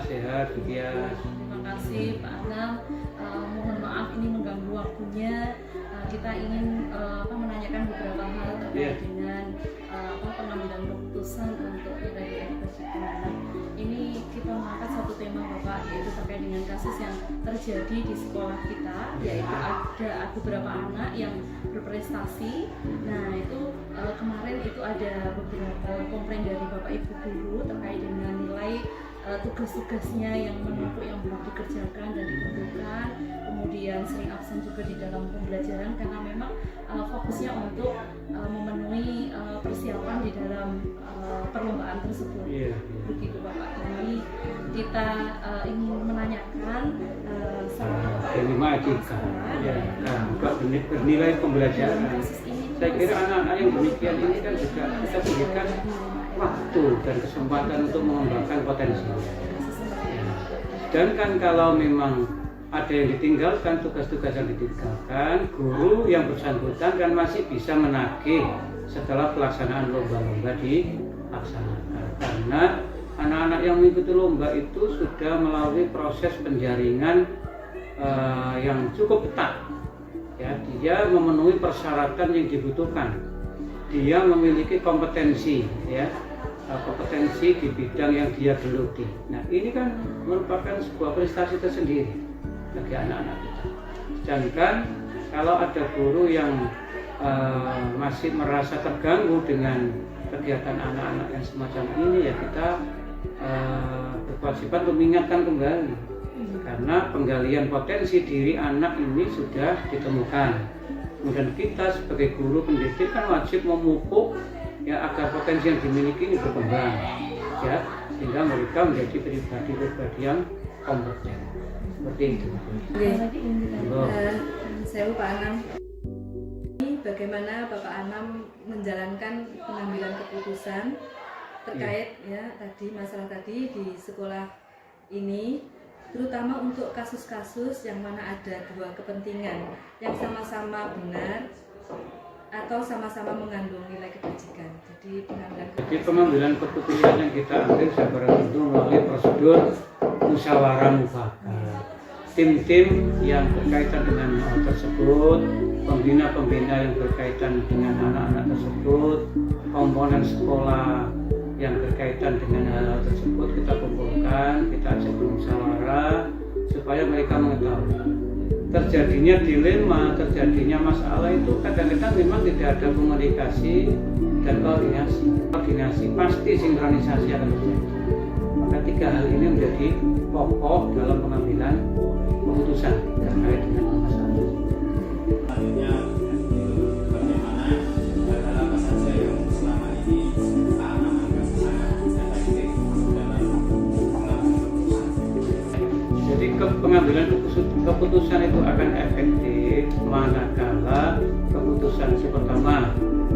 sehat Bukias. Terima kasih Pak Anam. Mohon maaf ini mengganggu waktunya. Kita ingin menanyakan beberapa hal terkait dengan pengambilan keputusan untuk wilayah Pejikan. Ini kita mengangkat satu tema Bapak, yaitu terkait dengan kasus yang terjadi di sekolah kita, yaitu ada beberapa anak yang berprestasi. Nah itu kemarin itu ada beberapa komplain dari Bapak Ibu guru terkait dengan nilai tugas-tugasnya yang menumpuk, yang belum dikerjakan dan ditentukan, kemudian sering absen juga di dalam pembelajaran karena memang fokusnya untuk memenuhi persiapan di dalam perlombaan tersebut. Begitu Bapak. Ini kita ingin menanyakan bernilai pembelajaran. Saya kira anak-anak yang demikian ini kan juga kita berikan waktu dan kesempatan untuk mengembangkan potensi. Dan kan kalau memang ada yang ditinggalkan, tugas-tugas yang ditinggalkan, guru yang bersangkutan kan masih bisa menagih setelah pelaksanaan lomba-lomba dilaksanakan. Karena anak-anak yang mengikuti lomba itu sudah melalui proses penjaringan yang cukup ketat. Ya, dia memenuhi persyaratan yang dibutuhkan. Dia memiliki kompetensi, ya, kompetensi di bidang yang dia geluti. Nah, ini kan merupakan sebuah prestasi tersendiri bagi anak-anak kita. Sedangkan kalau ada guru yang masih merasa terganggu dengan kegiatan anak-anak yang semacam ini, ya kita berkewajiban untuk mengingatkan kembali, karena penggalian potensi diri anak ini sudah ditemukan. Kemudian kita sebagai guru pendidik kan wajib memupuk, ya, agar potensi yang dimiliki ini berkembang, ya, sehingga mereka menjadi pribadi-pribadi yang kompeten. Seperti itu. Saya Pak Anam. Bagaimana Bapak Anam menjalankan pengambilan keputusan terkait ya tadi masalah tadi di sekolah ini, terutama untuk kasus-kasus yang mana ada dua kepentingan yang sama-sama benar atau sama-sama mengandung nilai kebajikan. Jadi pengambilan keputusan yang kita ambil secara tentu melalui prosedur musyawarah mufakat. Tim-tim yang berkaitan dengan hal tersebut, pembina-pembina yang berkaitan dengan anak-anak tersebut, komponen sekolah yang berkaitan dengan hal tersebut kita kumpulkan, kita ajak bermusyawarah supaya mereka mengetahui. Terjadinya dilema, terjadinya masalah itu kadang-kadang memang tidak ada komunikasi dan koordinasi pasti sinkronisasi akan terjadi. Maka tiga hal ini menjadi pokok dalam pengambilan keputusan terkait dengan masalah. Selanjutnya bagaimana hal apa saja yang selama ini Pak Anam anggap sangat efektif dalam pengambilan keputusan. Jadi pengambilan keputusan itu akan efektif manakala keputusan itu pertama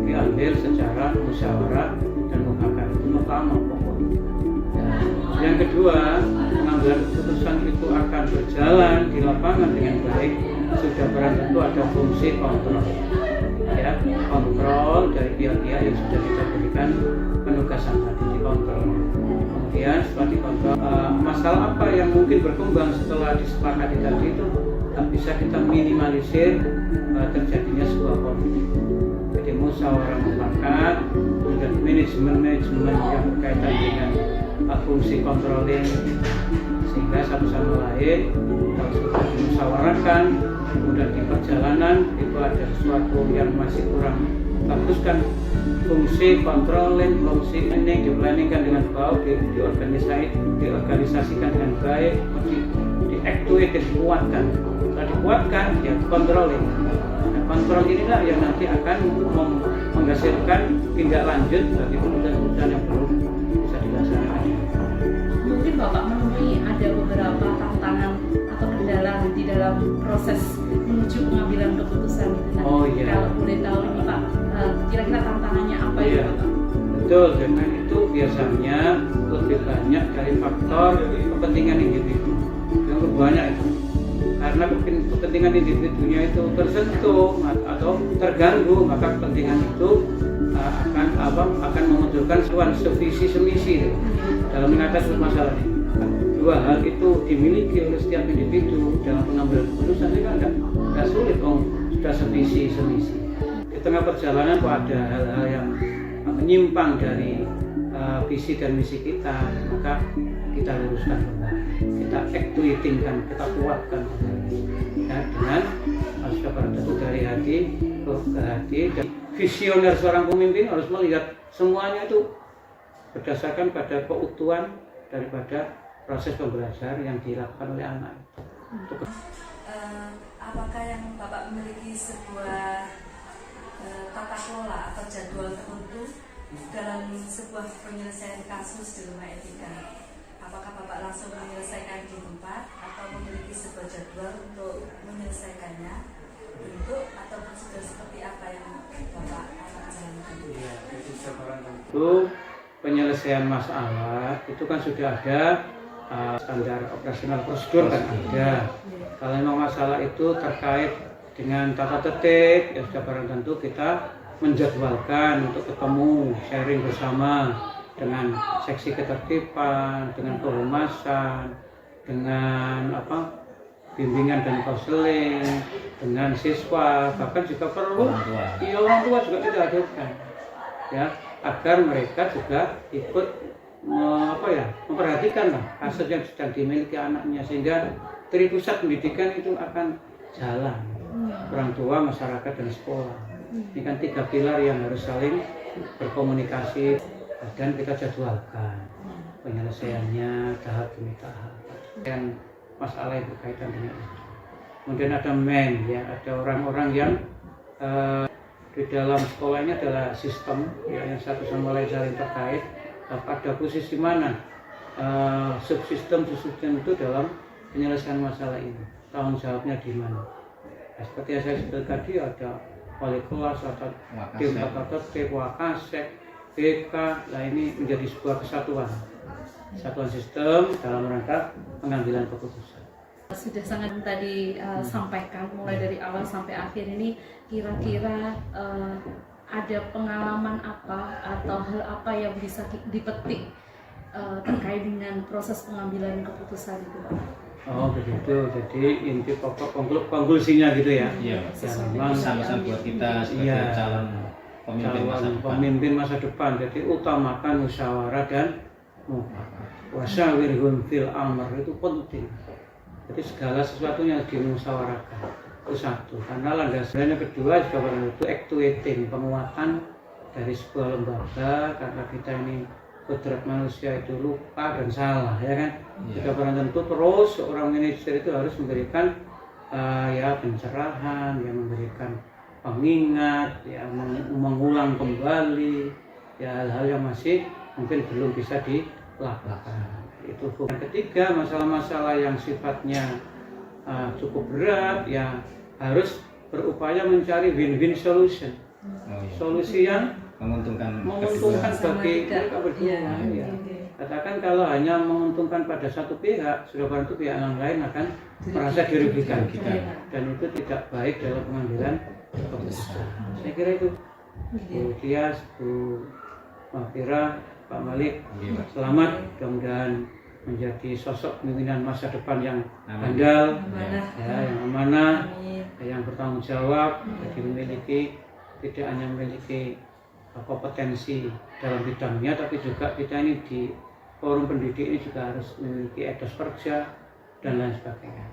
diambil secara musyawarah dan mufakat. Itu pertama pokoknya. Yang kedua, pengambilan keputusan itu akan berjalan di lapangan dengan baik. Sudah barang tentu ada fungsi kontrol, ya, kontrol dari pihak-pihak yang sudah kita berikan penugasan tadi dikontrol. Kemudian setelah dikontrol, masalah apa yang mungkin berkembang setelah disepakati tadi itu bisa kita minimalisir terjadinya sebuah konflik. Jadi musyawarah mufakat, kemudian manajemen yang berkaitan dengan fungsi controlling, sehingga satu sama lain kalau sudah dimusyawarahkan, kemudian di perjalanan itu ada sesuatu yang masih kurang bagus kan, fungsi controlling, fungsi ini diplanningkan dengan baik, diorganisasikan dengan baik, diaktuasi, dikuatkan. Setelah dikuatkan, ya controlling. Nah, kontrol inilah yang nanti akan menghasilkan tindak lanjut bagi keputusan yang belum bisa dilaksanakan. Mungkin Bapak menemui ada beberapa tantangan atau kendala di dalam proses menuju pengambilan keputusan. Nah, kalau boleh tahu ini Pak, kira-kira tantangannya apa ya Bapak? Betul, dengan itu biasanya lebih banyak dari faktor kepentingan individu yang banyak itu. Karena kepentingan individunya itu tersentuh atau terganggu, maka kepentingan itu akan memunculkan suatu sevisi semisi dalam mengatasi masalah ini. dua hal itu dimiliki oleh setiap individu dalam pengambilan keputusan, itu kan nggak sulit, sudah semisi. Di tengah perjalanan kok ada hal-hal yang menyimpang dari visi dan misi kita, maka kita luruskan kembali, kita actuatingkan, kita kuatkan kembali, ya, dengan sudah pada tentu dari hati ke hati. Dan visioner seorang pemimpin harus melihat semuanya itu berdasarkan pada keutuhan daripada proses pembelajaran yang dilakukan oleh anak. Apakah yang Bapak memiliki sebuah tata kelola atau jadwal tertentu dalam sebuah penyelesaian kasus di rumah etika? Apakah Bapak langsung menyelesaikan di tempat atau memiliki sebuah jadwal untuk menyelesaikannya, bentuk atau prosedur seperti apa yang Bapak akan jalankan? Iya, jadi sekarang tentu penyelesaian masalah itu kan sudah ada standar operasional prosedur kan ada. Kalau memang masalah itu terkait dengan tata tertib, ya sudah barang tentu kita menjadwalkan untuk ketemu, sharing bersama dengan seksi ketertiban, dengan kehumasan, dengan bimbingan dan konseling, dengan siswa, bahkan juga perlu orang tua juga kita hadirkan, ya, agar mereka juga ikut memperhatikan kasus yang sedang dimiliki anaknya, sehingga dari pusat pendidikan itu akan jalan, orang tua, masyarakat, dan sekolah. Ini kan 3 pilar yang harus saling berkomunikasi dan kita jadwalkan penyelesaiannya tahap demi tahap. Dan masalah yang berkaitan dengan itu. Kemudian ada ya, ada orang-orang yang di dalam sekolah ini adalah sistem, ya, yang satu sama lain saling terkait. Pada posisi mana subsistem itu dalam penyelesaian masalah ini, tanggung jawabnya di mana? Nah, seperti yang saya sebutkan tadi, ada wali kelas, atau tim tata tertib, wakasek, BK. Nah, ini menjadi sebuah kesatuan sistem dalam rangka pengambilan keputusan. Sudah sangat tadi sampaikan mulai dari awal sampai akhir ini, kira-kira ada pengalaman apa atau hal apa yang bisa dipetik terkait dengan proses pengambilan keputusan itu, Pak? Oh begitu, jadi inti pokok konklusinya gitu ya. Iya, ya, memang pesan-pesan buat kita sebagai calon pemimpin masa depan. Jadi utamakan musyawarah dan mufakat. Wasyawirhum fil amr, itu penting. Jadi segala sesuatu yang dimusyawarahkan itu satu. Karena landasannya kedua juga itu actuating, penguatan dari sebuah lembaga, karena kita ini kodrat manusia itu lupa dan salah, ya kan? Jika barang tentu terus seorang manajer itu harus memberikan ya pencerahan, yang memberikan pengingat, ya mengulang kembali ya hal-hal yang masih mungkin belum bisa dilakukan. Itu yang ketiga, masalah-masalah yang sifatnya cukup berat, ya harus berupaya mencari win-win solution, solusi yang menguntungkan bagi mereka berdua. Ya. Katakan kalau hanya menguntungkan pada satu pihak, sudah tentu pihak yang lain akan merasa dirugikan, dan itu tidak baik dalam pengambilan keputusan. Saya kira itu. Bu Tias, Bu Mahfira, Pak Malik, selamat, mudah-mudahan menjadi sosok pimpinan masa depan yang handal, ya, yang amanah, yang bertanggung jawab, jadi tidak hanya memiliki kompetensi dalam bidangnya, tapi juga kita ini di forum pendidik ini juga harus memiliki etos kerja dan lain sebagainya.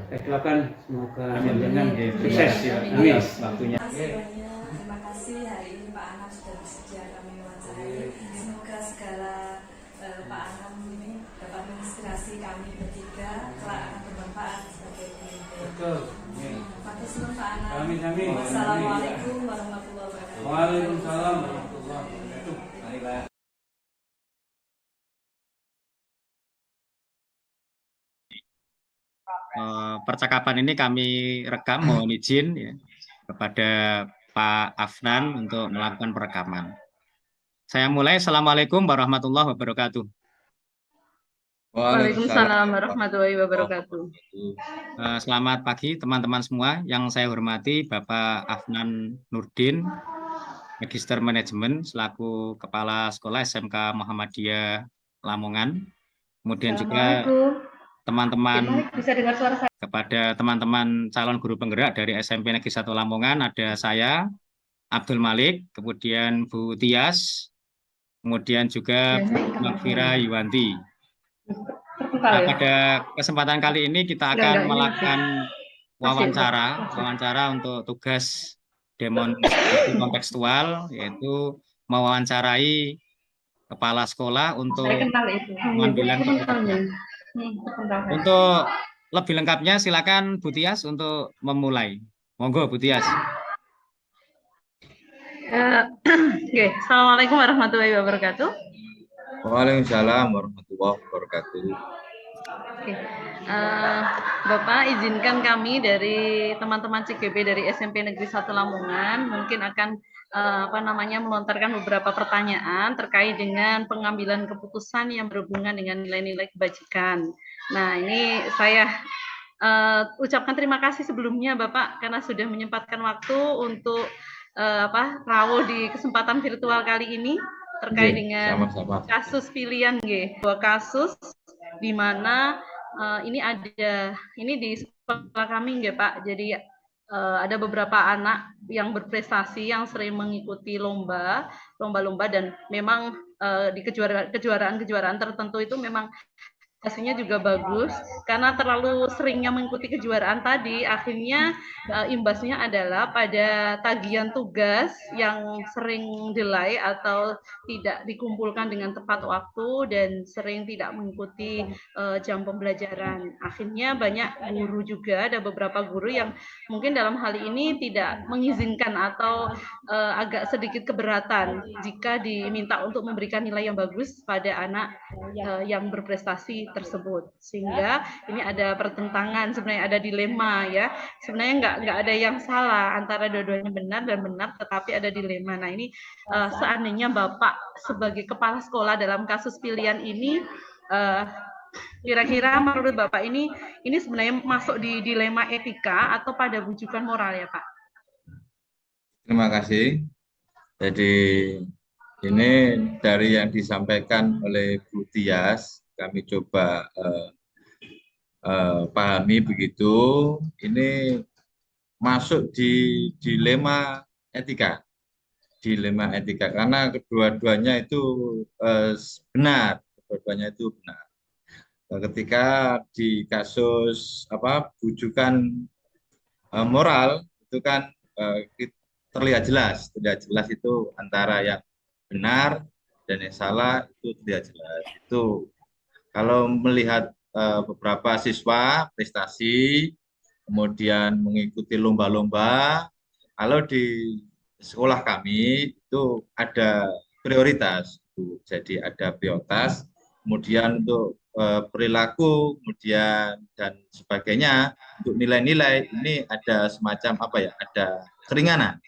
Saya doakan semoga dengan sukses. Amin. Waktunya. Terima kasih hari ini Pak Anam sudah bersedia kami wawancarai. Semoga segala Pak Anam ini dapat menginspirasi kami bertiga, kelak akan bermanfaat sebagai pemimpin. Betul. Makasih Pak Anam. Amin. Wassalamualaikum warahmatullahi wabarakatuh. Waalaikumsalam warahmatullahi wabarakatuh. Mari Pak. Percakapan ini kami rekam, mohon izin ya, kepada Pak Afnan untuk melakukan perekaman. Saya mulai. Assalamualaikum warahmatullahi wabarakatuh. Waalaikumsalam warahmatullahi wabarakatuh. Selamat pagi teman-teman semua. Yang saya hormati Bapak Afnan Nurdin, Magister Manajemen selaku Kepala Sekolah SMK Muhammadiyah Lamongan. kemudian juga Assalamualaikum. teman-teman Gimana bisa dengar suara saya? kepada teman-teman calon guru penggerak dari SMP Negeri 1 Lamongan, ada saya, Abdul Malik, kemudian Bu Tias, kemudian juga Bu Magfira Yuwanti. Terbuka Nah, ya? pada kesempatan kali ini kita akan Enggak, ini melakukan masih. wawancara untuk tugas demonstrasi kontekstual, yaitu mewawancarai kepala sekolah Saya untuk kenal itu. pengambilan keputusan. Untuk lebih lengkapnya silakan Bu Tias untuk memulai. Monggo Bu Tias. Oke, Assalamualaikum warahmatullahi wabarakatuh. Waalaikumsalam warahmatullahi wabarakatuh. Oke, Bapak izinkan kami dari teman-teman CGB dari SMP Negeri 1 Lamongan mungkin akan melontarkan beberapa pertanyaan terkait dengan pengambilan keputusan yang berhubungan dengan nilai-nilai kebajikan. Nah, ini saya ucapkan terima kasih sebelumnya Bapak karena sudah menyempatkan waktu untuk rawuh di kesempatan virtual kali ini terkait dengan sama-sama. kasus pilihan dua kasus di mana ini di sekolah kami Pak. Jadi ada beberapa anak yang berprestasi yang sering mengikuti lomba-lomba dan memang di kejuaraan tertentu itu memang hasilnya juga bagus karena terlalu seringnya mengikuti kejuaraan tadi akhirnya imbasnya adalah pada tagihan tugas yang sering delay atau tidak dikumpulkan dengan tepat waktu dan sering tidak mengikuti jam pembelajaran. Akhirnya banyak guru juga, ada beberapa guru yang mungkin dalam hal ini tidak mengizinkan atau agak sedikit keberatan jika diminta untuk memberikan nilai yang bagus pada anak yang berprestasi tersebut, sehingga ini ada pertentangan, sebenarnya ada dilema ya, sebenarnya nggak ada yang salah antara dua-duanya benar dan benar, tetapi ada dilema. Nah ini seandainya Bapak sebagai kepala sekolah dalam kasus pilihan ini, kira-kira menurut Bapak ini sebenarnya masuk di dilema etika atau pada bujukan moral ya Pak? Terima kasih. Jadi ini dari yang disampaikan oleh Bu Tias, kami coba pahami begitu. Ini masuk di dilema etika. Dilema etika karena kedua-duanya itu benar, kedua-duanya itu benar. Ketika di kasus bujukan moral itu kan terlihat jelas itu antara yang benar dan yang salah itu terlihat jelas. Itu kalau melihat beberapa siswa prestasi kemudian mengikuti lomba-lomba, kalau di sekolah kami itu ada prioritas, jadi ada prioritas, kemudian untuk perilaku, kemudian dan sebagainya, untuk nilai-nilai ini ada semacam ada keringanan.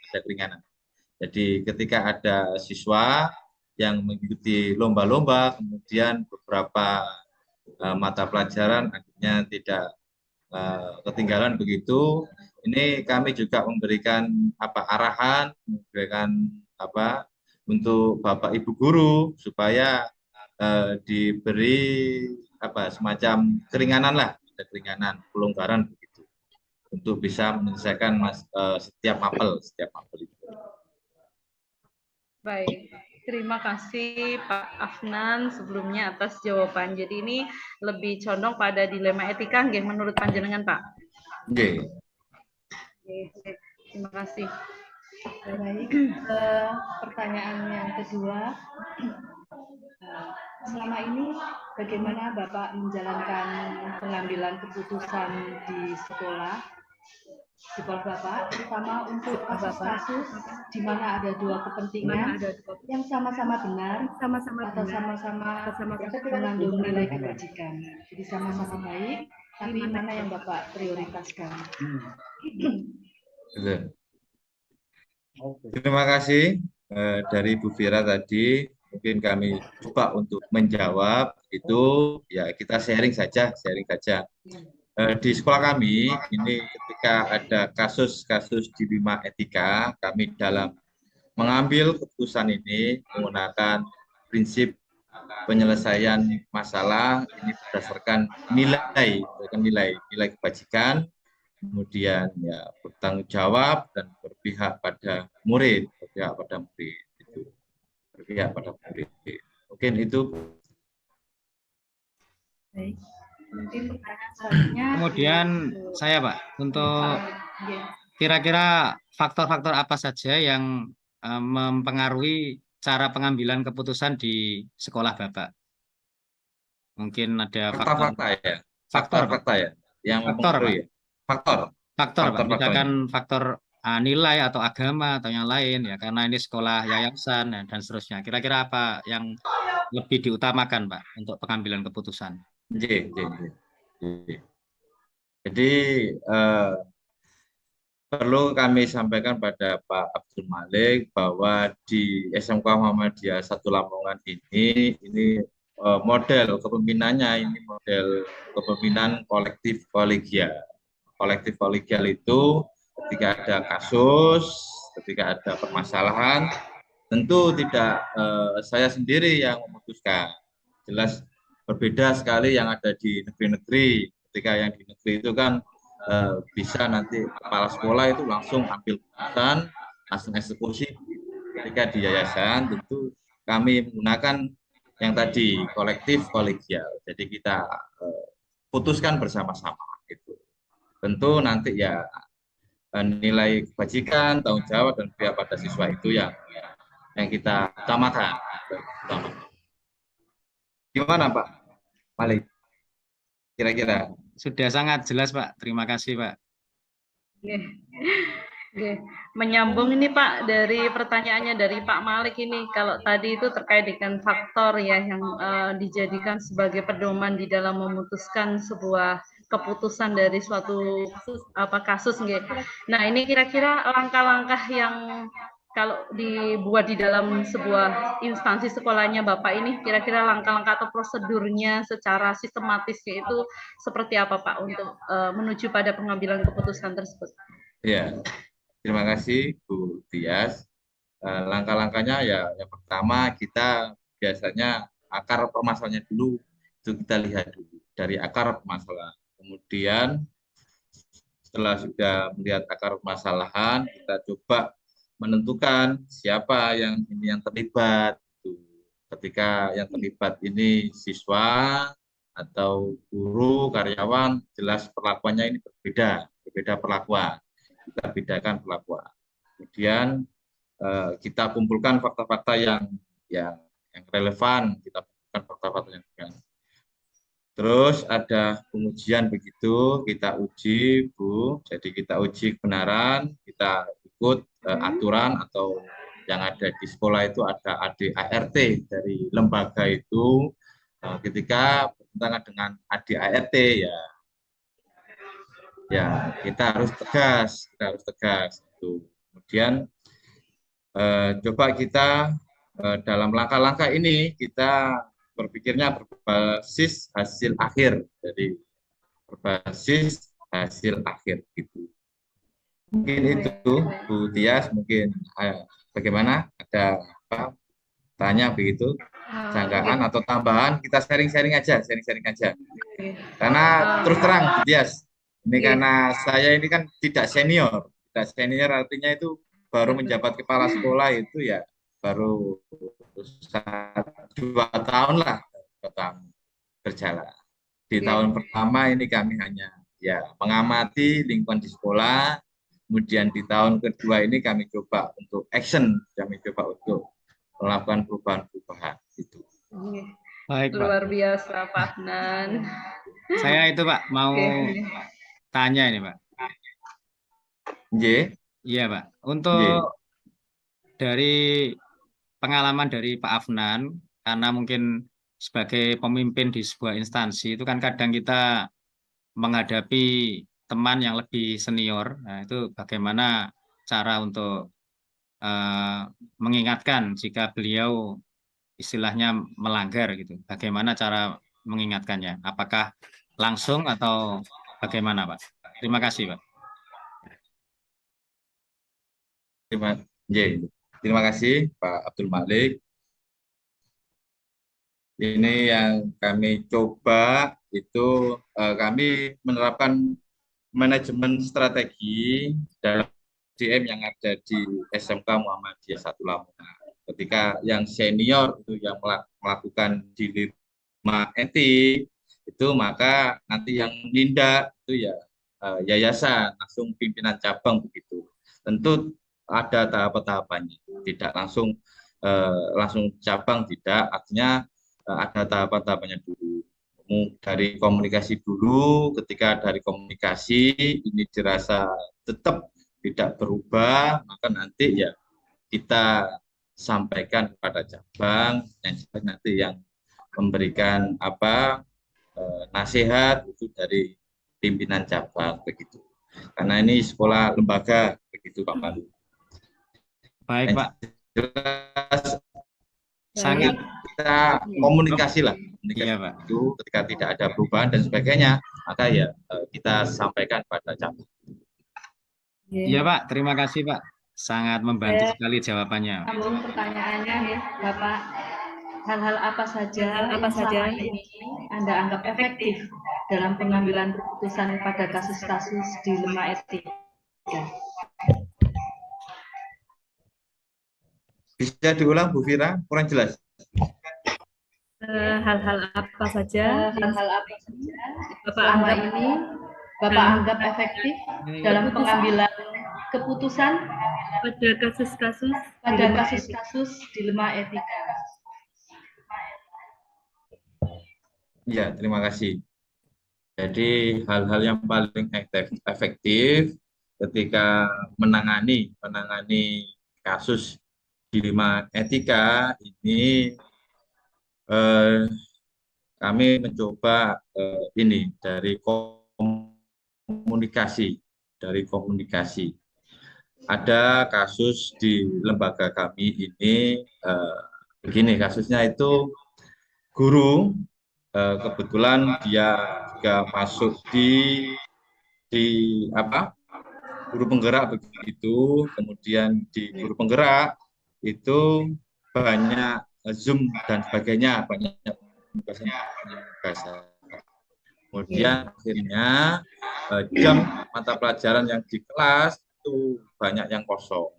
Jadi ketika ada siswa yang mengikuti lomba-lomba, kemudian beberapa mata pelajaran akhirnya tidak ketinggalan begitu. Ini kami juga memberikan arahan, memberikan untuk Bapak Ibu guru supaya diberi semacam keringanan lah, ada keringanan, pelonggaran begitu untuk bisa menyelesaikan setiap mapel itu. Baik, terima kasih Pak Afnan sebelumnya atas jawaban. Jadi ini lebih condong pada dilema etika nggih menurut panjenengan Pak? Nggih. Oke, terima kasih. Baik, pertanyaan yang kedua, selama ini bagaimana Bapak menjalankan pengambilan keputusan di sekolah Bapak, terutama untuk kasus-kasus di mana ada dua kepentingan yang sama-sama benar, atau sama-sama mengandung nilai kebajikan. Jadi sama-sama baik, tapi mana yang Bapak prioritaskan? Terima kasih dari Bu Fira tadi. Mungkin kami coba untuk menjawab itu, ya kita sharing saja. Di sekolah kami ini ketika ada kasus-kasus dilema etika, kami dalam mengambil keputusan ini menggunakan prinsip penyelesaian masalah ini berdasarkan nilai kebajikan, kemudian ya bertanggung jawab dan berpihak pada murid, itu berpihak pada murid. Mungkin itu. Baik. Mungkin pertanyaan selanjutnya. Kemudian saya Pak, untuk kira-kira faktor-faktor apa saja yang mempengaruhi cara pengambilan keputusan di sekolah Bapak? Mungkin ada faktor Fakta-fakta ya, faktor Pak. fakta-fakta ya, yang Faktor, Pak. mempengaruhi ya. Faktor, Faktor Pak, faktor-faktornya. misalkan faktor nilai atau agama atau yang lain ya, karena ini sekolah yayasan dan seterusnya. Kira-kira apa yang lebih diutamakan Pak untuk pengambilan keputusan? Jadi perlu kami sampaikan pada Pak Abdul Malik bahwa di SMK Muhammadiyah 1 Lamongan ini model kepemimpinannya ini model kepemimpinan kolektif kolegial. Kolektif kolegial itu ketika ada kasus, ketika ada permasalahan, tentu tidak saya sendiri yang memutuskan. Jelas berbeda sekali yang ada di negeri-negeri. Ketika yang di negeri itu kan bisa nanti kepala sekolah itu langsung ambil keputusan, langsung eksekusi. Ketika di yayasan tentu kami menggunakan yang tadi kolektif kolegial. Jadi kita putuskan bersama-sama gitu. Tentu nanti ya nilai kebajikan, tanggung jawab dan pihak pada siswa itu yang kita utamakan. Gimana Pak Malik? Kira-kira? Sudah sangat jelas Pak. Terima kasih Pak. Oke. Menyambung ini Pak dari pertanyaannya dari Pak Malik ini, kalau tadi itu terkait dengan faktor ya yang dijadikan sebagai pedoman di dalam memutuskan sebuah keputusan dari suatu kasus nggih. Nah, ini kira-kira langkah-langkah yang kalau dibuat di dalam sebuah instansi sekolahnya Bapak ini, kira-kira langkah-langkah atau prosedurnya secara sistematisnya itu seperti apa Pak untuk menuju pada pengambilan keputusan tersebut? Ya, terima kasih Bu Tias. Langkah-langkahnya ya yang pertama kita biasanya akar permasalahannya dulu itu kita lihat dulu dari akar permasalahan. Kemudian setelah sudah melihat akar permasalahan, kita coba menentukan siapa yang terlibat. Ketika yang terlibat ini siswa atau guru, karyawan, jelas perlakuannya ini berbeda perlakuan. Kita bedakan perlakuan. Kemudian kita kumpulkan fakta-fakta yang relevan, kita kumpulkan fakta-fakta yang relevan. Terus ada pengujian begitu, kita uji Bu. Jadi kita uji kebenaran, kita ikut aturan atau yang ada di sekolah itu ada ADART dari lembaga itu. Ketika bertentangan dengan ADART ya kita harus tegas. Kemudian coba kita dalam langkah-langkah ini kita berpikirnya berbasis hasil akhir, jadi berbasis hasil akhir gitu. Mungkin itu Bu Tias, mungkin bagaimana, ada apa tanya begitu, sanggahan atau tambahan, kita sharing-sharing aja. Karena terus terang Bu Tias, ini karena saya ini kan tidak senior artinya itu baru menjabat kepala sekolah itu ya baru 2 tahun lah berjalan. Di tahun pertama ini kami hanya ya mengamati lingkungan di sekolah. Kemudian di tahun kedua ini kami coba untuk action, kami coba untuk melakukan perubahan-perubahan itu. Baik, luar biasa Pak Nan. Saya itu Pak mau tanya ini Pak. Iya Pak. Untuk dari pengalaman dari Pak Afnan, karena mungkin sebagai pemimpin di sebuah instansi itu kan kadang kita menghadapi teman yang lebih senior. Nah, itu bagaimana cara untuk mengingatkan jika beliau istilahnya melanggar gitu. Bagaimana cara mengingatkannya? Apakah langsung atau bagaimana, Pak? Terima kasih, Pak. Terima kasih Pak Abdul Malik. ini yang kami coba itu kami menerapkan manajemen strategi dalam DM yang ada di SMK Muhammadiyah 1 Lamongan. Ketika yang senior itu yang melakukan dilema etik itu, maka nanti yang nindak itu ya yayasan, langsung pimpinan cabang begitu. Tentu ada tahap-tahapannya, tidak langsung cabang, tidak, artinya ada tahapan-tahapannya dulu. Dari komunikasi dulu, ketika dari komunikasi ini dirasa tetap tidak berubah, maka nanti ya kita sampaikan kepada cabang, yang nanti yang memberikan nasihat itu dari pimpinan cabang begitu. Karena ini sekolah lembaga begitu Pak Pandu. Baik Pak. Jelas Sangat kita komunikasi lah, iya, Pak. itu ketika tidak ada perubahan dan sebagainya, maka ya kita sampaikan pada cabang. Iya Pak, terima kasih Pak, sangat membantu sekali jawabannya. Sambung pertanyaannya nih, Bapak. Hal-hal apa saja yang ini Anda anggap efektif dalam pengambilan keputusan pada kasus-kasus dilema etik? Bisa diulang Bu Fira, kurang jelas. Hal-hal apa saja Bapak anggap efektif dalam pengambilan keputusan pada kasus-kasus dilema etika. Ya, terima kasih. Jadi hal-hal yang paling efektif ketika menangani kasus dilema etika ini, kami mencoba ini dari komunikasi. Ada kasus di lembaga kami ini begini, kasusnya itu guru, kebetulan dia juga masuk di guru penggerak begitu, kemudian di guru penggerak itu banyak Zoom dan sebagainya, banyak penugasan. Kemudian akhirnya jam mata pelajaran yang di kelas itu banyak yang kosong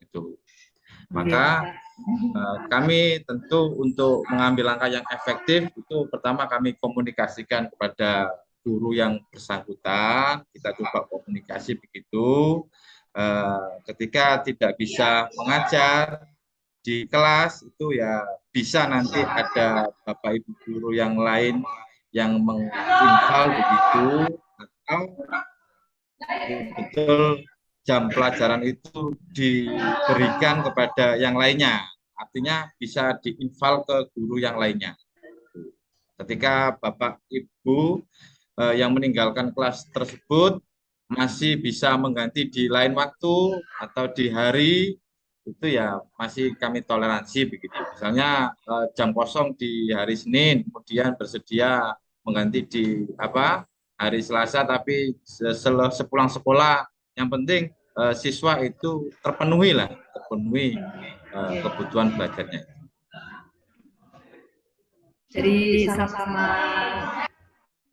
itu. Maka kami tentu untuk mengambil langkah yang efektif itu pertama kami komunikasikan kepada guru yang bersangkutan, kita coba komunikasi begitu. Ketika tidak bisa mengajar di kelas itu ya bisa nanti ada Bapak Ibu guru yang lain yang menginfal begitu, atau betul jam pelajaran itu diberikan kepada yang lainnya, artinya bisa diinfal ke guru yang lainnya. Ketika Bapak Ibu yang meninggalkan kelas tersebut masih bisa mengganti di lain waktu atau di hari, itu ya masih kami toleransi begitu. Misalnya jam kosong di hari Senin, kemudian bersedia mengganti di hari Selasa, tapi sepulang sekolah yang penting siswa itu terpenuhi kebutuhan belajarnya. Jadi sama-sama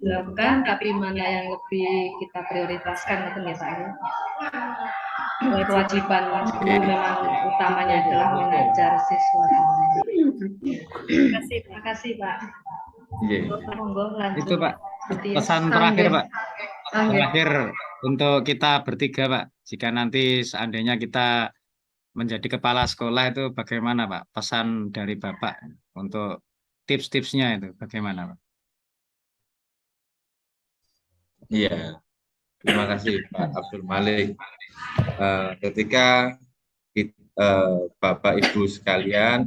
dilakukan, tapi mana yang lebih kita prioritaskan itu ya Pak ya. Kewajiban guru memang utamanya adalah mengajar siswa. Terima kasih Pak. Monggo lanjut. Itu Pak, pesan terakhir Pak. Terakhir untuk kita bertiga Pak, jika nanti seandainya kita menjadi kepala sekolah itu bagaimana Pak? Pesan dari Bapak untuk tips-tipsnya itu bagaimana Pak? Iya, terima kasih Pak Abdul Malik. Ketika Bapak Ibu sekalian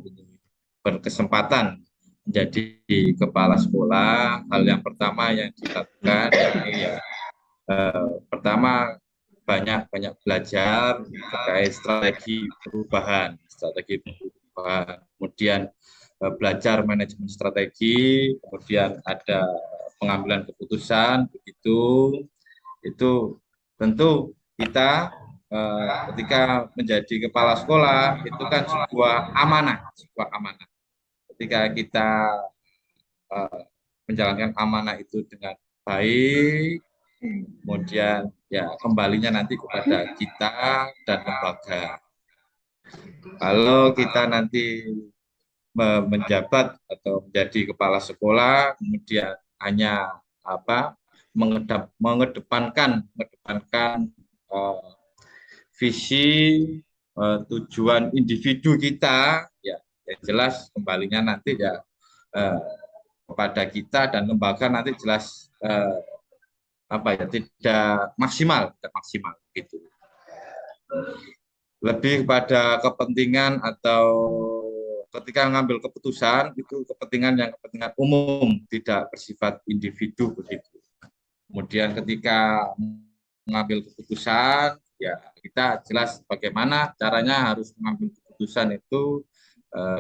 berkesempatan menjadi kepala sekolah, hal yang pertama yang dilakukan ya pertama banyak belajar terkait strategi perubahan, kemudian belajar manajemen strategi, kemudian ada pengambilan keputusan begitu. Itu tentu kita ketika menjadi kepala sekolah itu kan sebuah amanah. Ketika kita menjalankan amanah itu dengan baik, kemudian ya kembalinya nanti kepada kita dan lembaga. Kalau kita nanti menjabat atau menjadi kepala sekolah, kemudian hanya mengedepankan visi tujuan individu kita, ya jelas kembalinya nanti ya kepada kita dan lembaga nanti jelas tidak maksimal gitu. Lebih kepada kepentingan atau ketika mengambil keputusan itu kepentingan umum, tidak bersifat individu begitu. Kemudian ketika mengambil keputusan, ya kita jelas bagaimana caranya harus mengambil keputusan itu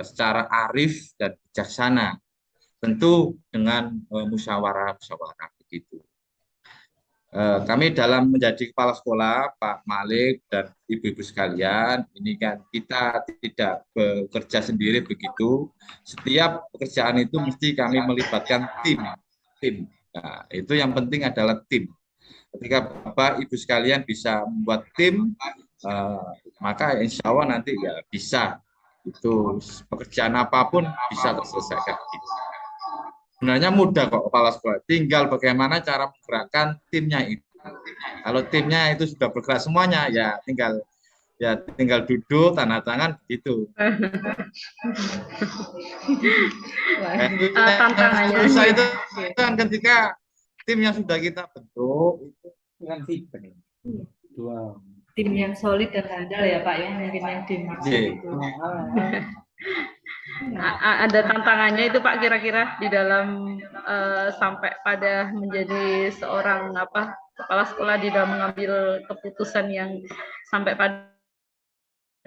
secara arif dan bijaksana, tentu dengan musyawarah begitu. Kami dalam menjadi kepala sekolah, Pak Malik dan ibu-ibu sekalian, ini kan kita tidak bekerja sendiri begitu. Setiap pekerjaan itu mesti kami melibatkan tim. Nah, itu yang penting adalah tim. Ketika Bapak Ibu sekalian bisa membuat tim, maka insya Allah nanti ya bisa itu pekerjaan apapun bisa terselesaikan. Sebenarnya mudah kok kepala sekolah, tinggal bagaimana cara menggerakkan timnya itu. Kalau timnya itu sudah bergerak semuanya, ya tinggal duduk, tanda tangan gitu. Tantangannya susah itu kan ketika tim yang sudah kita bentuk itu kan dua Tim yang solid dan handal ya Pak ya, mungkin yang dimaksud itu. Ada tantangannya itu Pak kira-kira di dalam sampai pada menjadi seorang kepala sekolah di dalam mengambil keputusan yang sampai pada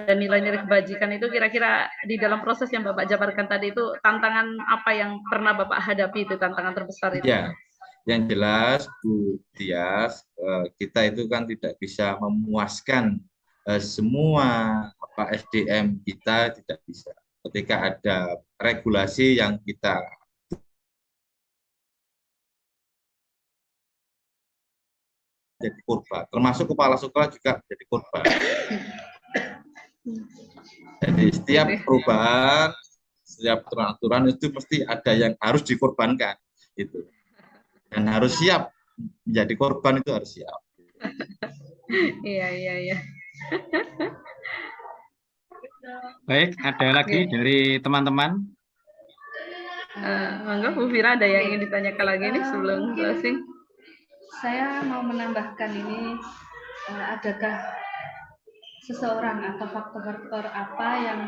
nilai-nilai kebajikan itu, kira-kira di dalam proses yang Bapak jabarkan tadi itu tantangan apa yang pernah Bapak hadapi, itu tantangan terbesar itu? Ya, yang jelas Bu Tias, kita itu kan tidak bisa memuaskan semua SDM kita, tidak bisa. Ketika ada regulasi yang kita jadi korban, termasuk kepala sekolah juga jadi korban. Jadi setiap perubahan, setiap aturan itu pasti ada yang harus dikorbankan, itu. Dan harus siap menjadi korban, itu harus siap. Iya. Baik, ada lagi dari teman-teman? Mangga Bu Fira, ada yang ingin ditanyakan lagi nih sebelum closing? Saya mau menambahkan ini, adakah seseorang atau faktor-faktor apa yang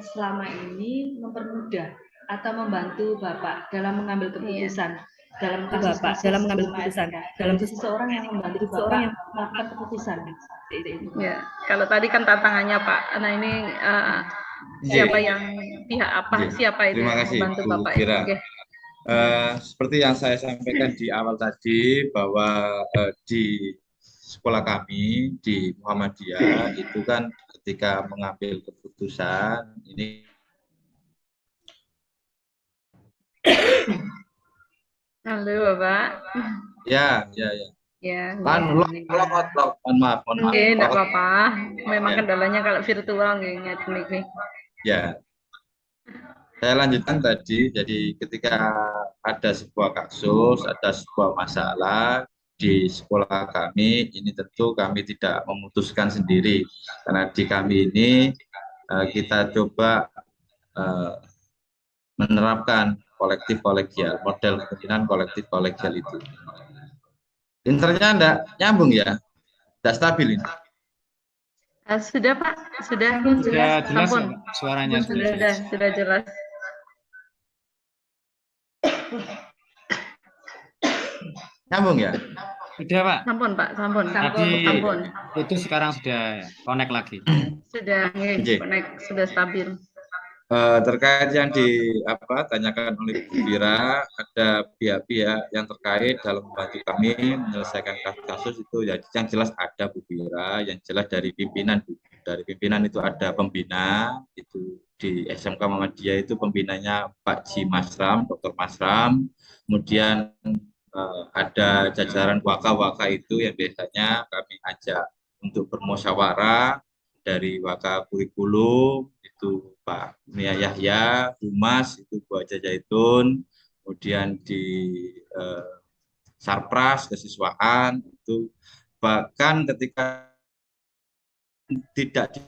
selama ini mempermudah atau membantu Bapak dalam mengambil keputusan? Dalam seseorang yang membantu Bapak yang melakukan keputusan. Ya, kalau tadi kan tantangannya Pak. Nah ini siapa siapa itu Terima yang kasih, membantu Bu Bapak Fira. itu? Seperti yang saya sampaikan di awal tadi, bahwa di sekolah kami di Muhammadiyah itu kan ketika mengambil keputusan ini Halo Bapak. ya mohon maaf Enggak apa-apa, memang kendalanya kalau virtual nih. Ya, saya lanjutkan tadi. Jadi ketika ada sebuah kasus, ada sebuah masalah di sekolah kami, ini tentu kami tidak memutuskan sendiri, karena di kami ini kita coba menerapkan kolektif kolegial, model kepemimpinan kolektif kolegial itu. Internya enggak nyambung ya? Tidak stabil ini. Sudah Pak, sudah Jelas, Sampun. suaranya Sudah jelas. Nyambung ya? Sudah Pak. Sampun. Tadi itu sekarang sudah connect lagi. Sudah connect, sudah stabil. Terkait yang tanyakan oleh Bu Fira, ada pihak-pihak yang terkait dalam membantu kami menyelesaikan kasus itu. Ya, yang jelas ada Bu Fira, yang jelas dari pimpinan, Bu. Dari pimpinan itu ada pembina, itu di SMK Muhammadiyah itu pembinanya Pak Ji Masram, Dr. Masram. Kemudian ada jajaran waka-waka itu yang biasanya kami ajak untuk bermusyawarah, dari waka kurikulum itu Pak Nia Yahya, Humas itu Bu Haja Zaitun, kemudian di Sarpras kesiswaan itu, bahkan ketika tidak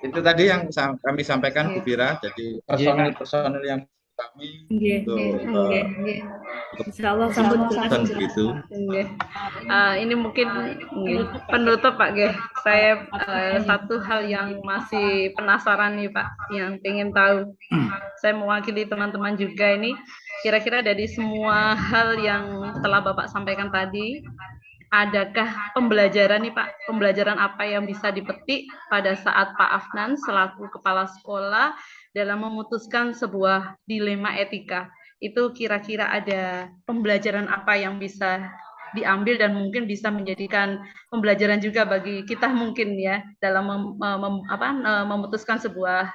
itu tadi yang kami sampaikan Bu Fira, jadi personil yang kami Insyaallah sampun jelas. begitu. Ini mungkin penutup Pak Ge. Saya satu hal yang masih penasaran nih Pak, yang ingin tahu. Saya mewakili teman-teman juga ini, kira-kira dari semua hal yang telah Bapak sampaikan tadi, adakah pembelajaran nih Pak, pembelajaran apa yang bisa dipetik pada saat Pak Afnan selaku kepala sekolah dalam memutuskan sebuah dilema etika? Itu kira-kira ada pembelajaran apa yang bisa diambil dan mungkin bisa menjadikan pembelajaran juga bagi kita mungkin ya dalam memutuskan sebuah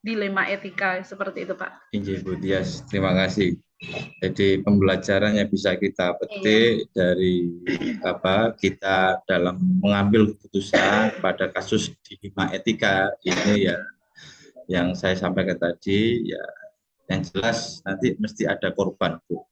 dilema etika seperti itu Pak. Bu Tias, terima kasih. Jadi pembelajaran yang bisa kita petik dari kita dalam mengambil keputusan pada kasus dilema etika ini, ya yang saya sampaikan tadi, ya yang jelas nanti mesti ada korban, Bu.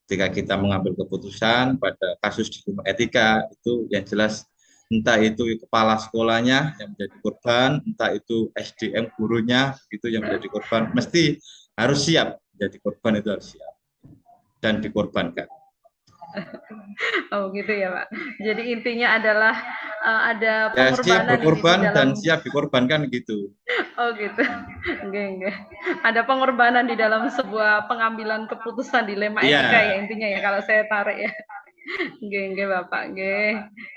Ketika kita mengambil keputusan pada kasus dilema etika itu, yang jelas entah itu kepala sekolahnya yang menjadi korban, entah itu SDM gurunya itu yang menjadi korban, mesti harus siap menjadi korban, itu harus siap dan dikorbankan. Oh gitu ya Pak. Jadi intinya adalah ada ya, pengorbanan, siap berkorban dalam... dan siap dikorbankan gitu. Oh gitu. Enggak. Ada pengorbanan di dalam sebuah pengambilan keputusan dilema etika ya intinya ya kalau saya tarik ya. Enggak Bapak.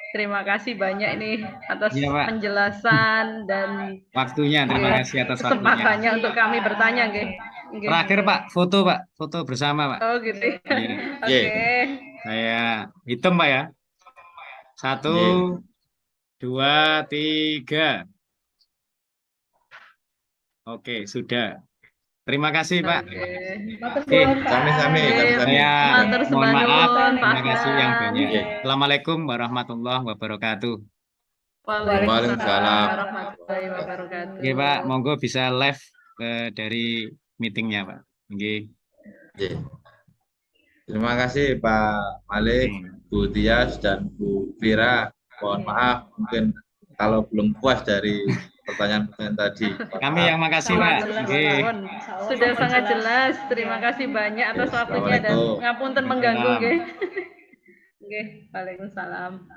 Terima kasih banyak nih atas penjelasan dan waktunya. Terima kasih atas kesempatannya untuk kami bertanya, Terakhir Pak, foto bersama Pak. Oh gitu. Oke. Saya hitung Pak ya. 1, 2, 3. Oke, sudah. Terima kasih Pak. Oke, sami-sami. Saya mohon maaf. Terima kasih yang banyak. Assalamualaikum warahmatullahi wabarakatuh. Waalaikumsalam warahmatullahi wabarakatuh. Oke Pak, monggo bisa live dari meetingnya Pak. Oke. Terima kasih Pak Malik, Bu Tias dan Bu Fira. Mohon maaf mungkin kalau belum puas dari pertanyaan-pertanyaan tadi. Kami yang makasih Pak. Sudah sangat jelas. Terima kasih banyak atas waktunya dan ngapunten mengganggu. Waalaikumsalam.